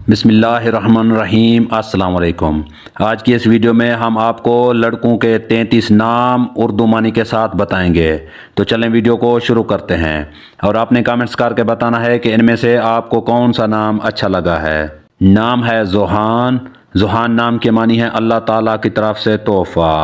बिस्मिल्लाहिर्रहमानिर्रहीम। अस्सलाम वालेकुम। आज की इस वीडियो में हम आपको लड़कों के 33 नाम उर्दू मानी के साथ बताएंगे। तो चलें वीडियो को शुरू करते हैं और आपने कमेंट्स करके बताना है कि इनमें से आपको कौन सा नाम अच्छा लगा है। नाम है ज़ुहान। ज़ुहान नाम के मानी है अल्लाह ताला की तरफ से तोहफ़ा।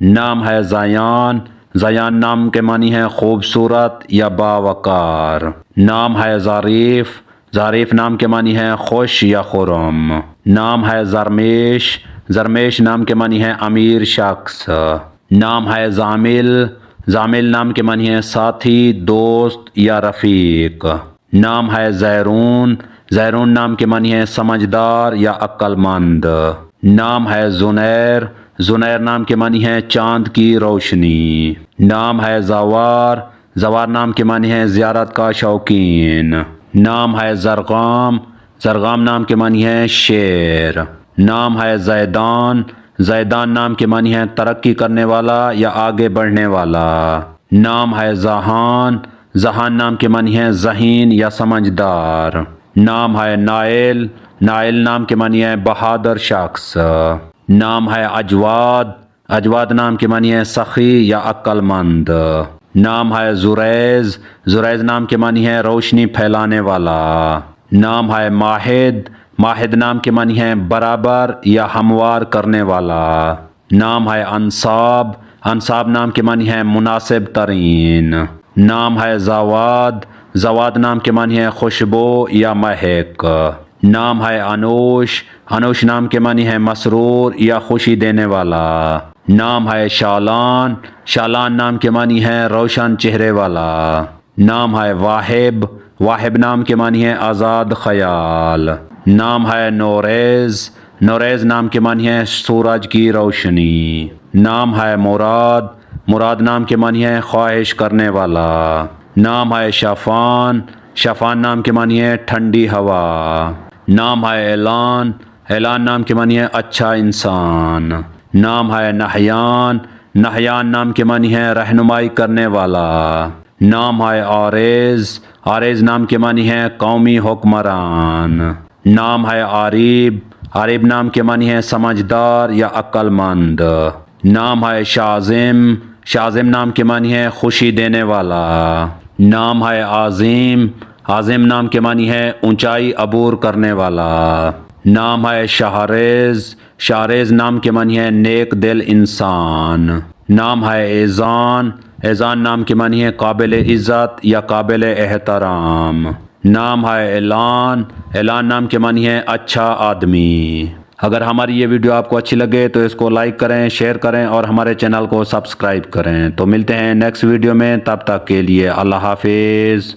नाम है ज़यान। ज़यान नाम के मानी है खूबसूरत या बावकार। नाम है ज़ारीफ़। ज़ारीफ नाम के मानी है खुश या खुरम। नाम है ज़रमेश। ज़रमेश नाम के मानी है अमीर शख्स। नाम है ज़ामिल। ज़ामिल नाम के मानी है साथी, दोस्त या रफ़ीक। नाम है ज़ैरून। ज़ैरून नाम के मानी है समझदार या अक्लमंद। नाम है ज़ुनैर। ज़ुनैर नाम के मानी है चांद की रोशनी। नाम है ज़वार। ज़वार नाम के मानी है ज़ियारत का शौकीन। नाम है ज़रगाम। ज़रगाम नाम के मानी है शेर। नाम है ज़ैदान। ज़ैदान नाम के मानी है तरक्की करने वाला या आगे बढ़ने वाला। नाम है ज़हान। ज़हान नाम के मानी है ज़हीन या समझदार। नाम है नाइल। नाइल नाम के मानी है बहादुर शख्स। नाम है अजवाद। अजवाद नाम के मानी है सखी या अक्लमंद। नाम है ज़ुरैज़। ज़ुरैज़ नाम के मानी है रोशनी फैलाने वाला। नाम है माहिद। माहिद नाम के मानी है बराबर या हमवार करने वाला। नाम है अंसाब। अंसाब नाम के मानी है मुनासिब तरीन। नाम है ज़वाद। ज़वाद नाम के मानी है खुशबू या महक। नाम है अनूश। अनूश नाम के मानी है मसरूर या खुशी देने वाला। नाम है शालान। शालान नाम के मानी है रोशन चेहरे वाला। नाम है वाहिब। वाहिब नाम के मानी है आज़ाद ख्याल। नाम है नोरेज़। नोरेज़ नाम के मानी है सूरज की रोशनी। नाम है मुराद। मुराद नाम के मानी है ख्वाहिश करने वाला। नाम है शफ़ान। शफ़ान नाम के मानी है ठंडी हवा। नाम है ऐलान। ऐलान नाम के मानी है अच्छा इंसान। नाम है नहयान। नहयान नाम के मानी है रहनुमाई करने वाला। नाम है आरेज़। आरेज़ नाम के मानी है कौमी हुक्मरान। नाम है आरिब। आरिब नाम के मानी है समझदार या अक्लमंद। नाम है शाज़िम। शाज़िम नाम के मानी है खुशी देने वाला। नाम है आज़िम। आज़िम नाम के मानी है ऊंचाई अबूर करने वाला। नाम है शाहरेज़। शाहरेज़ नाम के मानी है नेक दिल इंसान। नाम है एज़ान। एज़ान नाम के मानी है काबिल इज़्ज़त या काबिल एहतराम। नाम है ऐलान। ऐलान नाम के मानी है अच्छा आदमी। अगर हमारी ये वीडियो आपको अच्छी लगे तो इसको लाइक करें, शेयर करें और हमारे चैनल को सब्सक्राइब करें। तो मिलते हैं नेक्स्ट वीडियो में, तब तक के लिए अल्लाह हाफिज़।